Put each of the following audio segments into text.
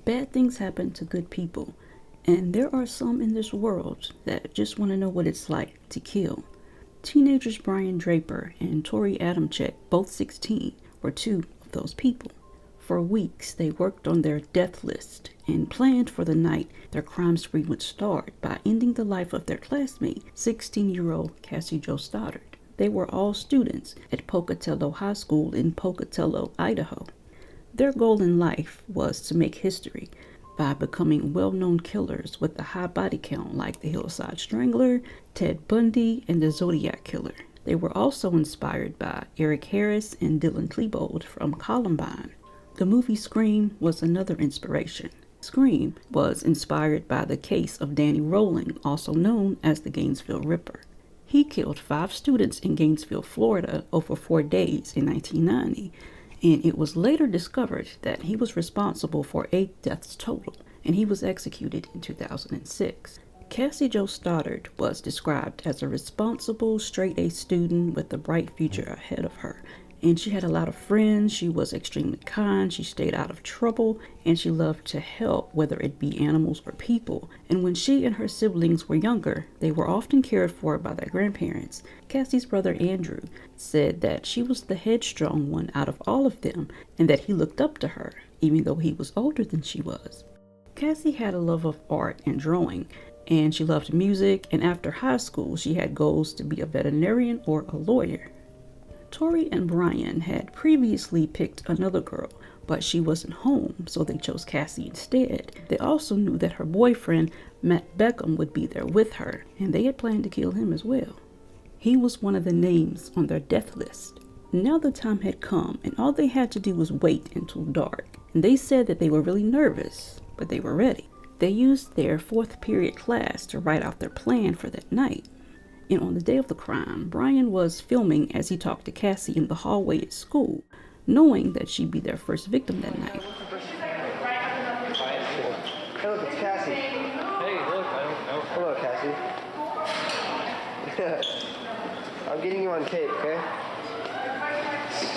Bad things happen to good people, and there are some in this world that just want to know what it's like to kill. Teenagers Brian Draper and Torey Adamcik, both 16, were two of those people. For weeks, they worked on their death list and planned for the night their crime spree would start by ending the life of their classmate, 16-year-old Cassie Jo Stoddart. They were all students at Pocatello High School in Pocatello, Idaho. Their goal in life was to make history by becoming well-known killers with a high body count like the Hillside Strangler, Ted Bundy, and the Zodiac killer. They were also inspired by Eric Harris and Dylan Klebold from Columbine. The movie Scream was another inspiration. Scream was inspired by the case of Danny Rowling, also known as the Gainesville Ripper. He killed 5 students in Gainesville, Florida over 4 days in 1990. And it was later discovered that he was responsible for 8 deaths total, and he was executed in 2006. Cassie Jo Stoddart was described as a responsible, straight-A student with a bright future ahead of her. And she had a lot of friends, she was extremely kind, she stayed out of trouble, and she loved to help, whether it be animals or people. And when she and her siblings were younger, they were often cared for by their grandparents. Cassie's brother Andrew said that she was the headstrong one out of all of them, and that he looked up to her, even though he was older than she was. Cassie had a love of art and drawing, and she loved music, and after high school, she had goals to be a veterinarian or a lawyer. Torey and Brian had previously picked another girl, but she wasn't home, so they chose Cassie instead. They also knew that her boyfriend, Matt Beckham, would be there with her, and they had planned to kill him as well. He was one of the names on their death list. Now the time had come, and all they had to do was wait until dark. And they said that they were really nervous, but they were ready. They used their 4th period class to write out their plan for that night. And on the day of the crime, Brian was filming as he talked to Cassie in the hallway at school, knowing that she'd be their first victim that night. Hey, look, it's Cassie. Hey, look, hello, Cassie. I'm getting you on tape, okay?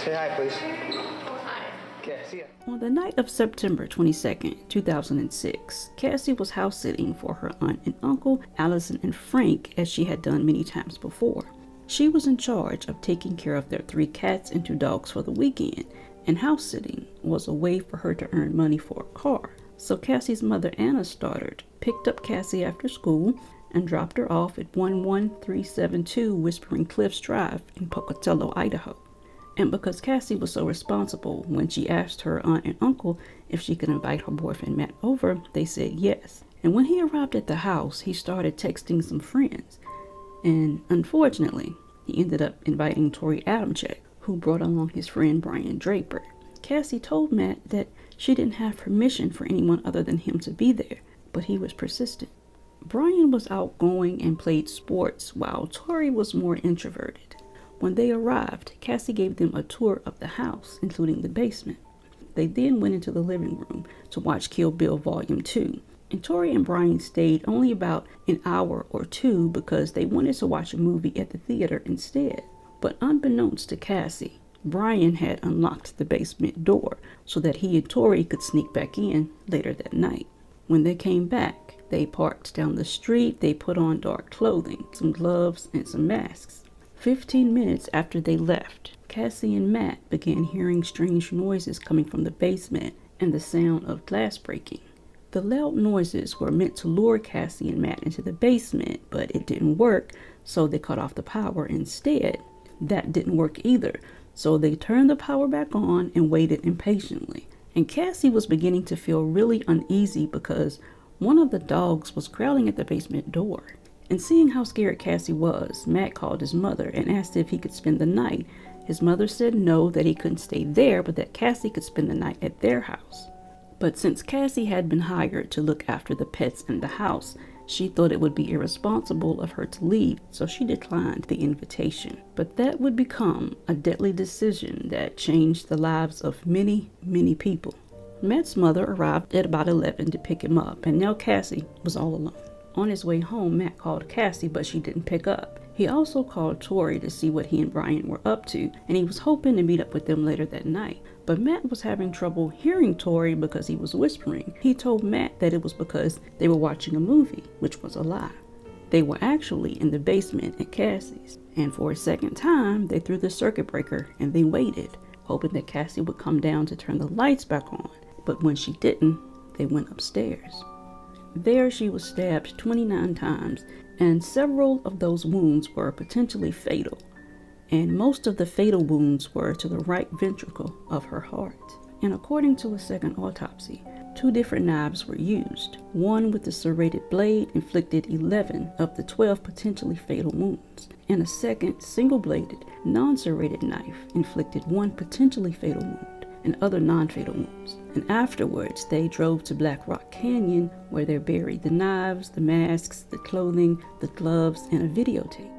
Say hi, please. Okay, see ya. On the night of September 22nd, 2006, Cassie was house-sitting for her aunt and uncle, Allison and Frank, as she had done many times before. She was in charge of taking care of their 3 cats and 2 dogs for the weekend, and house-sitting was a way for her to earn money for a car. So Cassie's mother, Anna Stoddart, picked up Cassie after school and dropped her off at 11372 Whispering Cliffs Drive in Pocatello, Idaho. And because Cassie was so responsible, when she asked her aunt and uncle if she could invite her boyfriend Matt over, they said yes. And when he arrived at the house, he started texting some friends. And unfortunately, he ended up inviting Torey Adamcik, who brought along his friend Brian Draper. Cassie told Matt that she didn't have permission for anyone other than him to be there, but he was persistent. Brian was outgoing and played sports, while Torey was more introverted. When they arrived, Cassie gave them a tour of the house, including the basement. They then went into the living room to watch Kill Bill Volume 2. And Torey and Brian stayed only about an hour or 2 because they wanted to watch a movie at the theater instead. But unbeknownst to Cassie, Brian had unlocked the basement door so that he and Torey could sneak back in later that night. When they came back, they parked down the street, they put on dark clothing, some gloves, and some masks. 15 minutes after they left, Cassie and Matt began hearing strange noises coming from the basement and the sound of glass breaking. The loud noises were meant to lure Cassie and Matt into the basement, but it didn't work, so they cut off the power instead. That didn't work either, so they turned the power back on and waited impatiently. And Cassie was beginning to feel really uneasy because one of the dogs was growling at the basement door. And seeing how scared Cassie was, Matt called his mother and asked if he could spend the night. His mother said no, that he couldn't stay there, but that Cassie could spend the night at their house. But since Cassie had been hired to look after the pets in the house, she thought it would be irresponsible of her to leave, so she declined the invitation. But that would become a deadly decision that changed the lives of many, many people. Matt's mother arrived at about 11 to pick him up, and now Cassie was all alone. On his way home, Matt called Cassie, but she didn't pick up. He also called Torey to see what he and Brian were up to, and he was hoping to meet up with them later that night. But Matt was having trouble hearing Torey because he was whispering. He told Matt that it was because they were watching a movie, which was a lie. They were actually in the basement at Cassie's, and for a second time, they threw the circuit breaker and they waited, hoping that Cassie would come down to turn the lights back on. But when she didn't, they went upstairs. There she was stabbed 29 times, and several of those wounds were potentially fatal. And most of the fatal wounds were to the right ventricle of her heart. And according to a second autopsy, 2 different knives were used. One with the serrated blade inflicted 11 of the 12 potentially fatal wounds, and a second single-bladed, non-serrated knife inflicted 1 potentially fatal wound and other non-fatal wounds. And afterwards, they drove to Black Rock Canyon, where they buried the knives, the masks, the clothing, the gloves, and a videotape.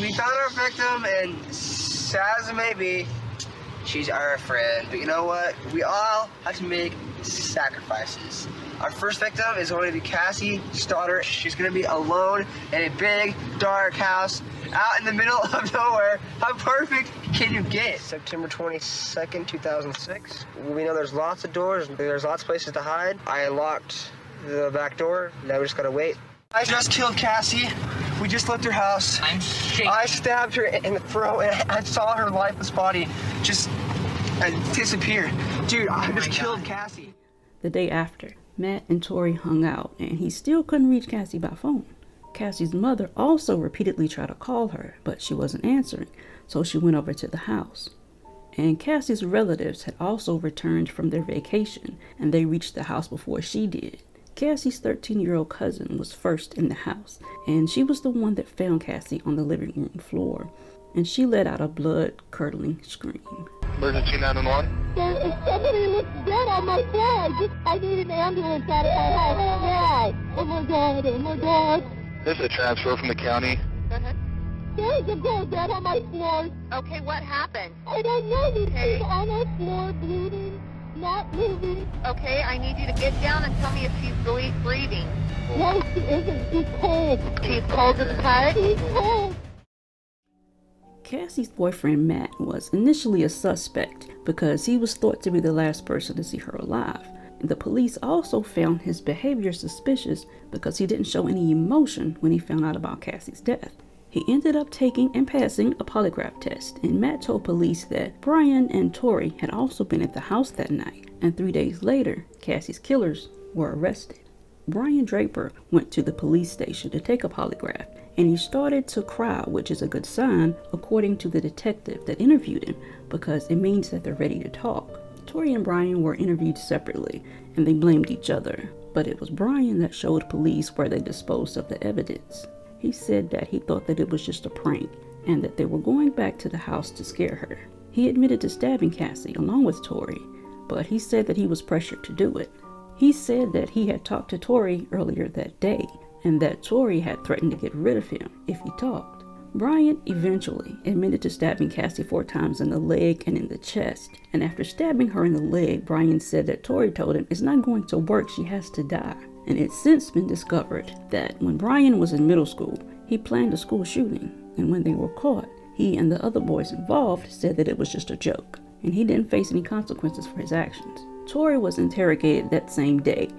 We found our victim, and sad as it may be, she's our friend. But you know what? We all have to make sacrifices. Our first victim is going to be Cassie Stoddart. She's going to be alone in a big, dark house out in the middle of nowhere. How perfect can you get? September 22nd, 2006. We know there's lots of doors. There's lots of places to hide. I unlocked the back door. Now we just got to wait. I just killed Cassie. We just left her house. I'm shaking. I stabbed her in the throat, and I saw her lifeless body just disappear. Dude, I just killed Cassie. The day after, Matt and Torey hung out, and he still couldn't reach Cassie by phone. Cassie's mother also repeatedly tried to call her, but she wasn't answering, so she went over to the house. And Cassie's relatives had also returned from their vacation, and they reached the house before she did. Cassie's 13-year-old cousin was first in the house, and she was the one that found Cassie on the living room floor, and she let out a blood-curdling scream. Emergency 911? Somebody looks dead on my side. I need an ambulance out of my house. Yeah. Oh my God, oh my God. This is a transfer from the county. There's a girl dead on my floor. Okay, what happened? I don't know. She's on our floor, bleeding, not moving. Okay, I need you to get down and tell me if she's breathing. No, she isn't. She's cold. She's cold as cut? She's cold. Cassie's boyfriend Matt was initially a suspect because he was thought to be the last person to see her alive. And the police also found his behavior suspicious because he didn't show any emotion when he found out about Cassie's death. He ended up taking and passing a polygraph test, and Matt told police that Brian and Torey had also been at the house that night, and 3 days later, Cassie's killers were arrested. Brian Draper went to the police station to take a polygraph, and he started to cry, which is a good sign, according to the detective that interviewed him, because it means that they're ready to talk. Torey and Brian were interviewed separately, and they blamed each other, but it was Brian that showed police where they disposed of the evidence. He said that he thought that it was just a prank, and that they were going back to the house to scare her. He admitted to stabbing Cassie along with Torey, but he said that he was pressured to do it. He said that he had talked to Torey earlier that day, and that Torey had threatened to get rid of him if he talked. Brian eventually admitted to stabbing Cassie 4 times in the leg and in the chest, and after stabbing her in the leg, Brian said that Torey told him it's not going to work, she has to die. And it's since been discovered that when Brian was in middle school, he planned a school shooting, and when they were caught, he and the other boys involved said that it was just a joke, and he didn't face any consequences for his actions. Torey was interrogated that same day,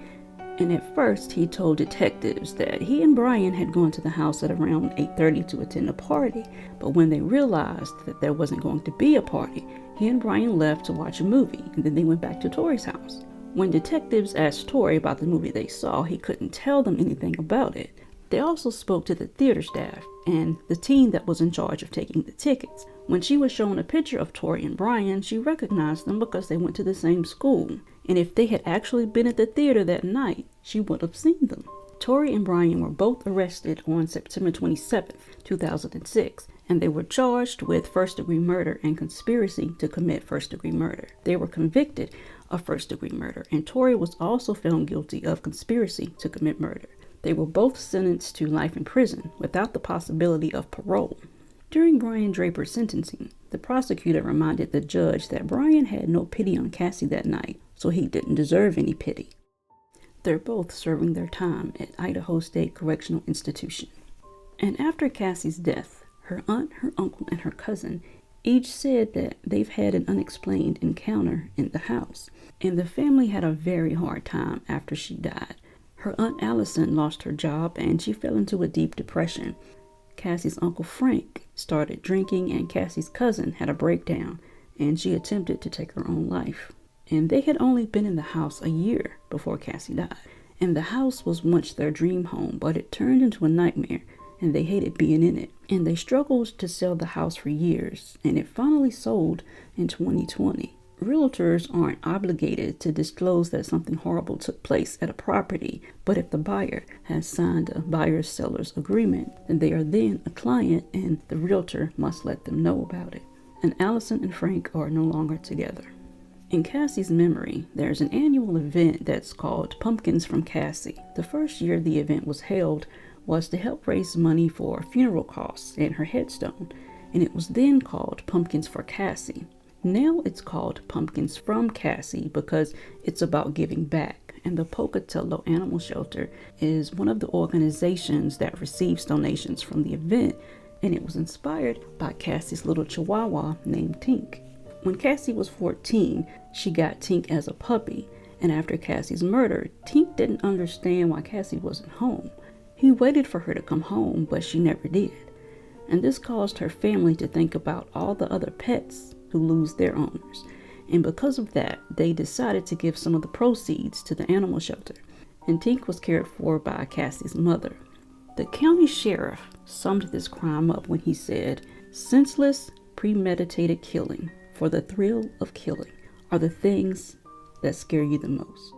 and at first he told detectives that he and Brian had gone to the house at around 8:30 to attend a party, but when they realized that there wasn't going to be a party, he and Brian left to watch a movie, and then they went back to Torey's house. When detectives asked Torey about the movie they saw, he couldn't tell them anything about it. They also spoke to the theater staff and the team that was in charge of taking the tickets. When she was shown a picture of Torey and Brian, she recognized them because they went to the same school. And if they had actually been at the theater that night, she would have seen them. Torey and Brian were both arrested on September 27, 2006, and they were charged with first-degree murder and conspiracy to commit first-degree murder. They were convicted of first-degree murder, and Torey was also found guilty of conspiracy to commit murder. They were both sentenced to life in prison without the possibility of parole. During Brian Draper's sentencing, the prosecutor reminded the judge that Brian had no pity on Cassie that night, so he didn't deserve any pity. They're both serving their time at Idaho State Correctional Institution. And after Cassie's death, her aunt, her uncle, and her cousin each said that they've had an unexplained encounter in the house, and the family had a very hard time after she died. Her Aunt Allison lost her job and she fell into a deep depression. Cassie's Uncle Frank started drinking, and Cassie's cousin had a breakdown and she attempted to take her own life. And they had only been in the house a year before Cassie died. And the house was once their dream home, but it turned into a nightmare and they hated being in it. And they struggled to sell the house for years, and it finally sold in 2020. Realtors aren't obligated to disclose that something horrible took place at a property, but if the buyer has signed a buyer-seller's agreement, then they are then a client and the realtor must let them know about it. And Allison and Frank are no longer together. In Cassie's memory, there's an annual event that's called Pumpkins from Cassie. The first year the event was held was to help raise money for funeral costs and her headstone, and it was then called Pumpkins for Cassie. Now it's called Pumpkins from Cassie because it's about giving back, and the Pocatello Animal Shelter is one of the organizations that receives donations from the event, and it was inspired by Cassie's little chihuahua named Tink. When Cassie was 14, she got Tink as a puppy, and after Cassie's murder, Tink didn't understand why Cassie wasn't home. He waited for her to come home, but she never did. And this caused her family to think about all the other pets who lose their owners. And because of that, they decided to give some of the proceeds to the animal shelter. And Tink was cared for by Cassie's mother. The county sheriff summed this crime up when he said, "Senseless, premeditated killing for the thrill of killing are the things that scare you the most."